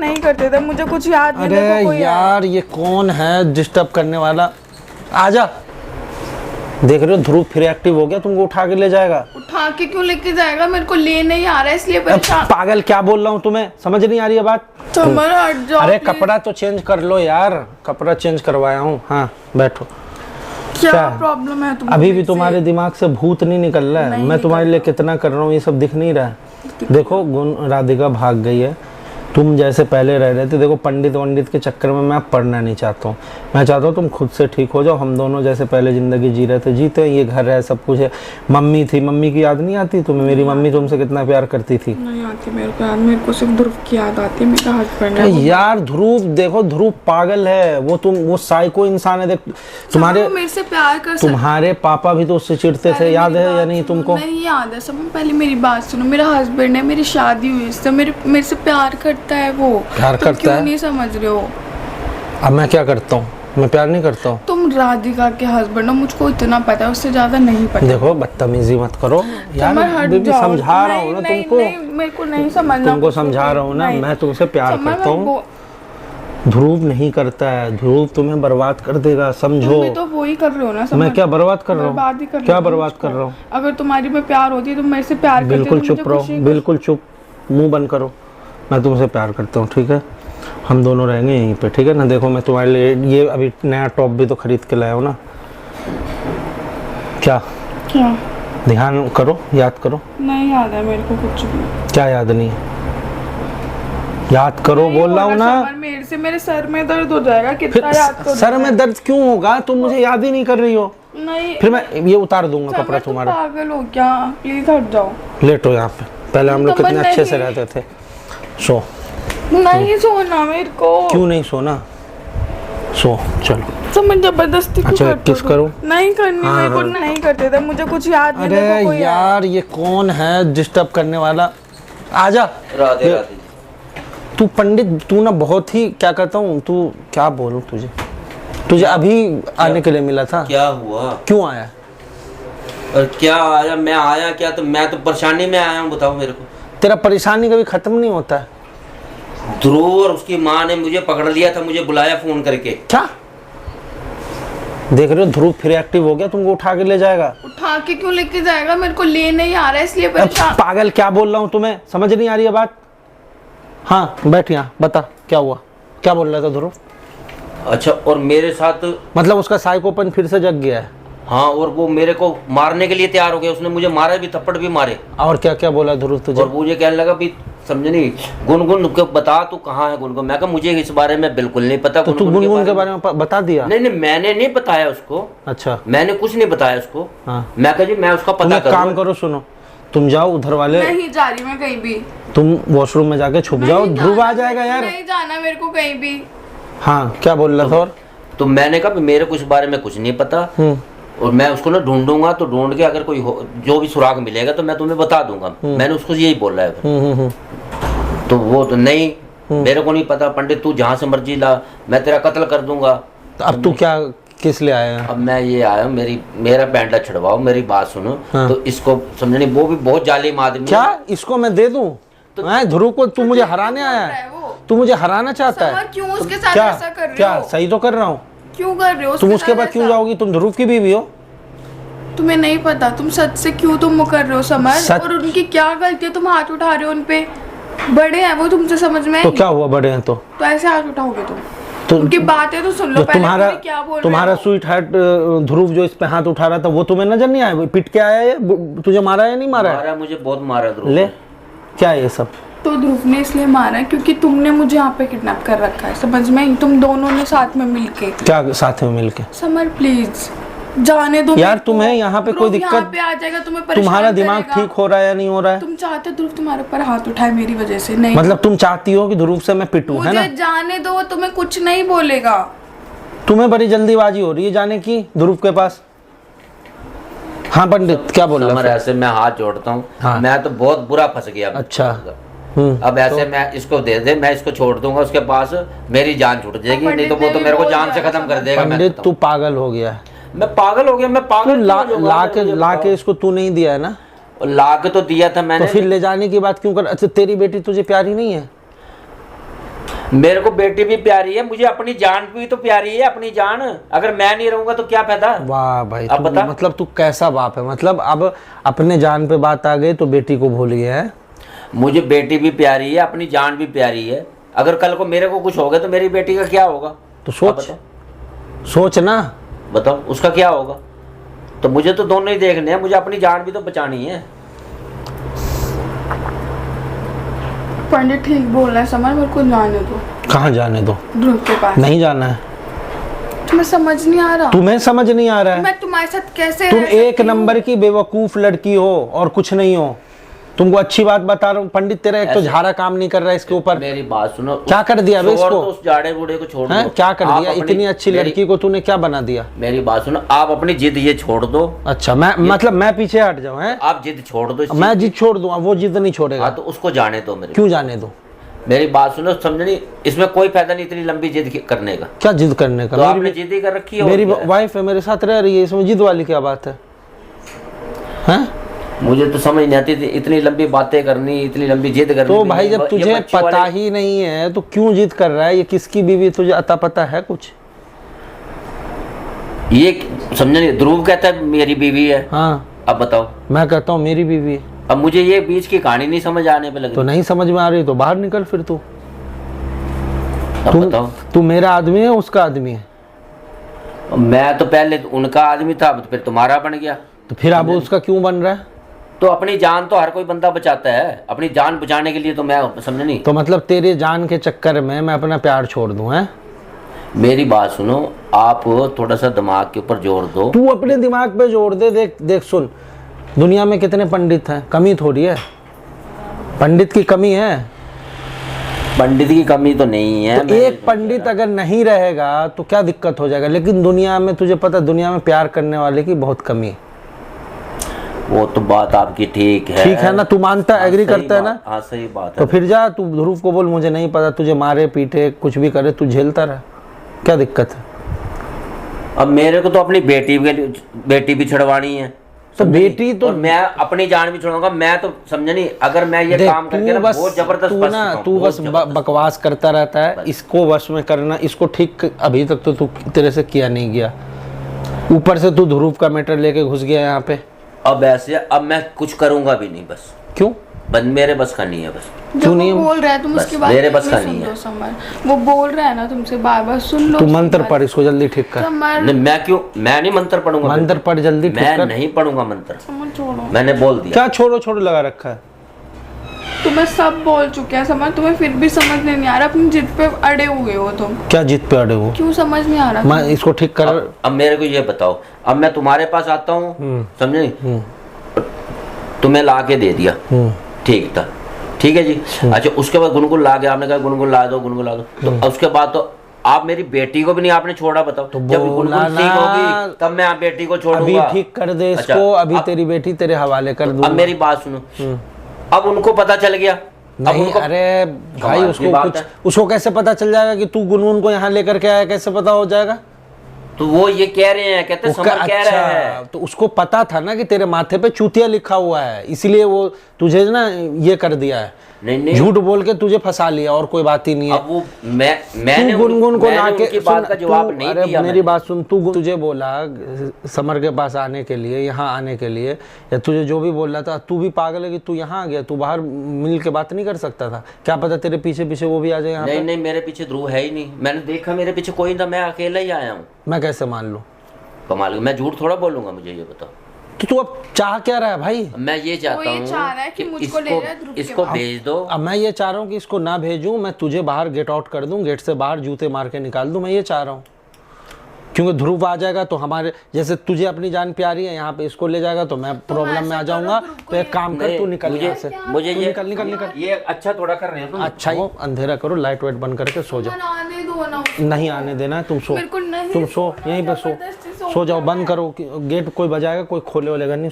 नहीं करते थे, मुझे कुछ याद नहीं। अरे यार ये कौन है डिस्टर्ब करने वाला? आजा। देख रहे हो ध्रुव फिर एक्टिव हो गया, तुमको उठा के ले जाएगा। उठा के क्यों लेके जाएगा? मेरे को ले नहीं आ रहा है इसलिए परेशान। पागल क्या बोल रहा हूँ, तुम्हें समझ नहीं आ रही है बात? समर हट जाओ। अरे कपड़ा तो चेंज कर लो यार, कपड़ा चेंज करवाया हूँ। हाँ बैठो। क्या प्रॉब्लम है तुम्हें? अभी भी तुम्हारे दिमाग से भूत नहीं निकल रहा है? मैं तुम्हारे लिए कितना कर रहा हूँ, ये सब दिख नहीं रहा है? देखो गुण राधिका भाग गई है, तुम जैसे पहले रह रहे थे। देखो पंडित वंडित के चक्कर में मैं पढ़ना नहीं चाहता हूँ। मैं चाहता हूँ तुम खुद से ठीक हो जाओ, हम दोनों जैसे पहले जिंदगी जी रहे थे जीते। ये घर है, सब कुछ है। मम्मी थी, मम्मी की याद नहीं आती तुम्हें? मेरी मम्मी तुमसे कितना प्यार करती थी। नहीं आती मेरे को याद, मेरे को सिर्फ ध्रुव की याद आती है। मेरा हस्बैंड है यार ध्रुव, देखो ध्रुव पागल है वो साइको इंसान है। देख तुम्हारे मेरे से प्यार कर तुम्हारे पापा भी तो उससे चिढ़ते थे, याद है या नहीं तुमको? नहीं याद है। सब पहले मेरी बात सुनो, मेरा हस्बैंड है, मेरी शादी हुई इससे, मेरे से प्यार करता है वो। प्यार करता क्यों है? नहीं समझ रहे हो? अब मैं क्या करता हूँ? मैं प्यार नहीं करता हूँ। तुम राधिका के हस्बैंड हो, मुझको इतना पता है, उससे ज्यादा नहीं पता। देखो बदतमीजी मत करो यार, बेबी समझा रहा हूँ ना तुमको। मेरे को नहीं समझना। तुमको समझा रहा हूँ ना, मैं तुमसे प्यार करता हूँ। ध्रुव नहीं करता है, ध्रुव तुम्हें बर्बाद कर देगा, समझो। तो वो ही कर रहे हो ना। मैं क्या बर्बाद कर रहा हूँ? क्या बर्बाद कर रहा हूँ? अगर तुम्हारी में प्यार होती तो मेरे से प्यार करती। बिल्कुल चुप रहो, बिल्कुल चुप, मुंह बंद करो। मैं तुमसे प्यार करता हूँ, ठीक है? हम दोनों रहेंगे यहीं पे, ठीक है ना? देखो मैं तुम्हारे लिए ये अभी नया टॉप भी तो खरीद के लाया हूँ ना। क्या ध्यान करो, याद करो। नहीं याद है मेरे को कुछ भी। क्या याद नहीं है? याद करो बोल रहा हूँ ना। मेरे से मेरे सर में दर्द हो जाएगा। कितना याद करो? सर में दर्द क्यों होगा? तुम मुझे याद ही नहीं कर रही हो। नहीं फिर मैं ये उतार दूंगा कपड़ा तुम्हारा। पागल हो क्या? प्लीज हट जाओ। लेटो यहाँ पे। पहले हम लोग कितने अच्छे से रहते थे। सो नहीं सोना मेरे को। क्यों नहीं सोना? सो चलो। तो मैं जबरदस्ती अच्छा किस करूं? नहीं करनी। मेरे को नहीं करते थे, मुझे कुछ याद नहीं। अरे यार ये कौन है डिस्टर्ब करने वाला? आजा। राधे राधे। तू पंडित, तू ना बहुत ही क्या कहता हूँ, तू क्या बोलूं तुझे अभी आने के लिए मिला था। क्या हुआ? क्यों आया? और क्या आया? मैं आया क्या? तो मैं तो परेशानी में आया हूँ, बताओ मेरे को। तेरा परेशानी कभी खत्म नहीं होता है। ध्रुव और उसकी माँ ने मुझे पकड़ लिया था, मुझे बुलाया फोन करके। क्या देख रहे हो? ध्रुव फिर एक्टिव हो गया, तुमको उठा के ले जाएगा। उठा के क्यों लेके जाएगा? मेरे को ले नहीं आ रहा है इसलिए परेशान। पागल क्या बोल रहा हूँ, तुम्हें समझ नहीं आ रही है बात? हाँ बैठ यहाँ, बता क्या हुआ, क्या बोल रहा था ध्रुव? अच्छा, और मेरे साथ मतलब उसका साइकोपन फिर से जग गया है? हाँ, और वो मेरे को मारने के लिए तैयार हो गया। उसने मुझे मारा भी, थप्पड़ भी मारे। और क्या क्या बोला ध्रुव तुझे? और मुझे कहने लगा भी समझ नहीं, गुनगुन को बता तू कहाँ है गुनगुन। मैं कहा मुझे इस बारे में बिल्कुल नहीं पता। तो तू गुनगुन के बारे में बता दिया? नहीं मैंने नहीं बताया उसको। अच्छा, मैंने कुछ नहीं बताया उसको। हाँ। मैं कहा जी मैं उसका पता करूँ। काम करो, सुनो, तुम जाओ उधर वाले। नहीं जा रही मैं कहीं भी। तुम वॉशरूम में जाके छुप जाओ, ध्रुव आ जाएगा यार। नहीं जाना मेरे को कहीं भी। हाँ क्या बोल रहा था? और तो मैंने कहा मेरे को इस बारे में कुछ नहीं पता, और मैं उसको ना ढूंढूंगा, तो ढूंढ के अगर कोई जो भी सुराग मिलेगा तो मैं तुम्हें बता दूंगा। मैंने उसको यही बोला है। तो वो तो नहीं, मेरे को नहीं पता पंडित, तू जहाँ से मर्जी ला, मैं तेरा कत्ल कर दूंगा। तो अब तू क्या किस लिए आया है? अब मैं ये आया हूँ, मेरा बैंडा छुड़वाओ, मेरी बात सुनो। हाँ। तो इसको समझने, वो भी बहुत जालिम आदमी। क्या इसको मैं दे दूं? तो ध्रुव को तू मुझे हराने आया है? तू मुझे हराना चाहता है? क्यों उसके साथ क्या ऐसा कर रहे हो? क्या सही तो कर रहा हूँ? क्यों कर रहे हो? तुम उसके बाद क्यों जाओगी? तुम ध्रुव की बीवी हो। तुम्हें नहीं पता? तुम सच से क्यों तुम वो कर रहे हो समझ? और उनकी क्या गलती है? तुम हाथ उठा रहे हो उनपे। बड़े हैं वो, तुमसे समझ में? तो क्या हुआ, बड़े हैं तो ऐसे हाथ उठाओगे तुम? तो उनकी बातें तो सुन लो पहले। क्या बोल रहे हो? तुम्हारा स्वीट हार्ट ध्रुव जो इस पे हाथ उठा रहा था, वो तुम्हें नजर नहीं आया? पिट के आया है? तुझे मारा है? नहीं मारा है? मुझे बहुत मारा ध्रुव। ले क्या है ये सब? तो ध्रुव ने इसलिए मारा है क्योंकि तुमने मुझे यहाँ पे किडनैप कर रखा है, समझ में? तुम दोनों ने साथ में मिलके। क्या साथ में मिलके? समर प्लीज जाने दो यार। तुम्हें यहाँ पे कोई दिक्कत? पे आ जाएगा, तुम्हें परेशान तुम्हारा दिमाग करेगा। ठीक हो रहा है या नहीं हो रहा है? तुम चाहते हो ध्रुव तुम्हारे ऊपर हाथ उठाए मेरी वजह से? नहीं, मतलब तुम चाहती हो कि ध्रुव से मैं पिटूं, है ना? मुझे जाने दो, वो तुम्हें कुछ नहीं बोलेगा। तुम्हें बड़ी जल्दीबाजी हो रही है जाने की ध्रुव के पास। हाँ पंडित क्या बोल रहा है? ऐसे मैं हाथ जोड़ता हूँ। हाँ। मैं तो बहुत बुरा फंस गया। अच्छा। अब ऐसे मैं इसको दे दे, मैं इसको छोड़ दूंगा उसके पास, मेरी जान छूट जाएगी। नहीं तो वो तो मेरे को जान से खत्म कर देगा। पंडित तू पागल हो गया है। मैं पागल हो गया? मैं पागल ला के इसको तू नहीं दिया है ना? ला के तो दिया था मैंने। तो फिर ले जाने की बात क्यों कर? अच्छा तेरी बेटी तुझे प्यारी नहीं है? मेरे को बेटी भी प्यारी है, मुझे अपनी जान भी तो प्यारी है, अपनी जान। अगर मैं नहीं रहूंगा तो क्या फायदा। वाह भाई, अब बता। मतलब तू कैसा बाप है, मतलब अब अपने जान पे बात आ गई तो बेटी को भूल गया है। मुझे बेटी भी प्यारी है, अपनी जान भी प्यारी है। अगर कल को मेरे को कुछ हो गया तो मेरी बेटी का क्या होगा? तो सोच ना, बताओ उसका क्या होगा। तो मुझे तो दोनों ही देखने हैं, मुझे अपनी जान भी तो बचानी है। पंडित ठीक बोल रहा है समर, मेरे को जाने दो। कहाँ जाने दो? ध्रुव के पास। नहीं जाना है। तुम्हें समझ नहीं आ रहा? तुम्हें समझ नहीं आ रहा है? मैं तुम्हारे साथ कैसे तुम रह सकती एक हूँ? नंबर की बेवकूफ लड़की हो और कुछ नहीं हो। तुमको अच्छी बात बता रहा हूँ, पंडित तेरा एक तो झाड़ा काम नहीं कर रहा है इसके ऊपर। मेरी बात सुनो। क्या कर दिया बे इसको? उस जाड़े बूढ़े को छोड़ हैं? दो। क्या कर आप दिया? अपनी- इतनी अच्छी लड़की को तूने क्या बना दिया? मेरी बात सुनो, आप अपनी जिद ये छोड़ दो। अच्छा, मतलब मैं पीछे हट जाऊं? हैं? आप जिद छोड़ दो इस मैं चीज़ जिद छोड़ दूंगा, वो जिद नहीं की। छोड़ेगा। हाँ तो उसको जाने दो। मेरे क्यों जाने दो? मेरी बात सुनो, समझनी इसमें कोई फायदा नहीं इतनी लंबी जिद करने का। क्या जिद करने का? तो आपने जिद ही कर रखी है। मेरी वाइफ है, मेरे साथ रह रही है, इसमें जिद वाली क्या बात है? हैं? मुझे तो समझ नहीं आती थी इतनी लंबी बातें करनी, इतनी लंबी जिद करनी। तो भाई जब ये तुझे बच्चों पता वाले- ही नहीं है तो क्यों जिद कर रहा है? ये किसकी बीवी तुझे अता पता है कुछ? ये समझ नहीं, ध्रुव कहता है मेरी बीवी है। हाँ, अब बताओ। मैं कहता हूँ मेरी बीवी है। अब मुझे ये बीच की कहानी नहीं समझ आने पे लगी। तो नहीं समझ में आ रही तो बाहर निकल फिर तू। अब बताओ। तू मेरा आदमी है, उसका आदमी है? मैं तो पहले उनका आदमी था, अब फिर तुम्हारा बन गया। तो फिर अब उसका क्यों बन रहा है? तो अपनी जान तो हर कोई बंदा बचाता है, अपनी जान बचाने के लिए तो मैं समझ नहीं। तो मतलब तेरे जान के चक्कर में मैं अपना प्यार छोड़ दूं? हैं? मेरी बात सुनो, आप थोड़ा सा दिमाग के ऊपर जोर दो। तू अपने दिमाग पे जोर दे। देख देख सुन, दुनिया में कितने पंडित हैं, कमी थोड़ी है। पंडित की कमी है? पंडित की कमी तो नहीं है। तो एक पंडित अगर नहीं रहेगा तो क्या दिक्कत हो जाएगा? लेकिन दुनिया में तुझे पता, दुनिया में प्यार करने वाले की बहुत कमी है। वो तो बात आपकी ठीक है ना? तू मानता है, एग्री करता है ना? हाँ सही बात तो है। फिर जा तू ध्रुव को बोल मुझे नहीं पता, तुझे मारे पीटे कुछ भी करे तू झेलता रहा, क्या दिक्कत है? अब मेरे को तो अपनी बेटी भी छुड़वानी है। तो बेटी तो और मैं अपनी जान भी छुड़ाऊंगा। मैं तो समझ नहीं, अगर मैं ये काम करके ना बहुत जबरदस्त फंस चुका हूं, तू बहुत बस जबरदस्त। बकवास करता रहता है। इसको वश में करना, इसको ठीक अभी तक तो तू तेरे से किया नहीं गया, ऊपर से तू ध्रुव का मैटर लेके घुस गया यहाँ पे। अब ऐसे अब मैं कुछ करूंगा भी नहीं, बस क्यों? मेरे बस का नहीं है। बस जो वो बोल रहा है तुम बस उसकी बात मेरे बस का सुन नहीं लो है। समर, वो बोल रहा है ना तुमसे, बार बार सुन लो। तू मंत्र पढ़, इसको जल्दी ठीक कर। समर नहीं मैं क्यों, मैं नहीं मंत्र पढ़ूंगा। मंत्र पढ़ जल्दी ठीक मैं कर। नहीं पढ़ूंगा मंत्र, समर छोड़ो। मैंने बोल दिया। क्या छोड़ो छोड़ो लगा रखा है? तुम्हें सब बोल चुके हैं समर, तुम्हें फिर भी समझ नहीं आ रहा, अपनी जिद पे अड़े हुए हो तुम। क्या जिद पे अड़े हो? क्यों समझ नहीं आ रहा? मैं इसको ठीक कर। अब मेरे को ये बताओ, अब मैं तुम्हारे पास आता हूँ, समझे, तुम्हें ला के दे दिया, ठीक था, ठीक है जी। अच्छा उसके बाद गुनगुन ला के आपने कहा गुनगुन ला दो, गुनगुन ला दो। तो उसके बाद तो आप मेरी बेटी को भी नहीं आपने छोड़ा। बताओ तो जब गुनगुन बोला ठीक ना, होगी तब मैं आप बेटी को अभी छोड़ूंगा। ठीक कर दे इसको। अच्छा, अभी तेरी बेटी तेरे हवाले कर दूंगा। अब मेरी बात सुनो, अब उनको पता चल गया। अब नहीं, उनको अरे भाई कमाल की उसको बात कुछ, है। उसको कैसे पता चल जाएगा कि तू गुनगुन को यहाँ लेकर के आया? कैसे पता हो जाएगा? तो वो ये कह रहे हैं, कहते समर कह रहे हैं। तो उसको पता था ना कि तेरे माथे पे चूतिया लिखा हुआ है, इसलिए वो तुझे ना ये कर दिया है, नहीं झूठ बोल के तुझे फंसा लिया, और कोई बात ही नहीं है। अब वो मैंने तू गुनगुन को मैंने लाके उनकी बात का जवाब नहीं अरे दिया। मेरी बात सुन, तू तुझे बोला समर के पास आने के लिए, यहाँ आने के लिए, या तुझे जो भी बोल रहा था, तू भी पागल है कि तू यहाँ आ गया? तू बाहर मिल के बात नहीं कर सकता था? क्या पता तेरे पीछे पीछे वो भी आ जाए यहाँ पे? नहीं मेरे पीछे ध्रुव है ही नहीं, मैंने देखा मेरे पीछे कोई था, मैं अकेला ही आया हूँ। मैं कैसे मान लूँ? कमाल, मैं झूठ थोड़ा बोलूंगा, मुझे ये बताओ। तो तू अब चाह क्या रहा है भाई? मैं ये चाहता वो ये चाह रहा है हूँ कि मुझको ले जाए ध्रुव के इसको पास। भेज दो। अब मैं ये चाह रहा हूँ कि इसको ना भेजूं, मैं तुझे बाहर गेट आउट कर दूं, गेट से बाहर जूते मार के निकाल दूं, मैं ये चाह रहा हूँ। क्योंकि ध्रुव आ जाएगा तो हमारे, जैसे तुझे अपनी जान प्यारी है, यहाँ पे इसको ले जाएगा तो मैं प्रॉब्लम में आ जाऊंगा। तो एक काम कर, तू निकल यहाँ से, मुझे तू ये निकल। ये अच्छा थोड़ा कर रहे हो तुम। अच्छा वो अंधेरा करो, लाइट वाइट बंद करके सो जाओ। आने दो ना। नहीं आने देना है, तुम सो, मेरे को नहीं तुम सो, यहीं पे जबरदस्ती सो जाओ, बंद करो। गेट कोई बजाएगा, कोई खोले वोलेगा नहीं।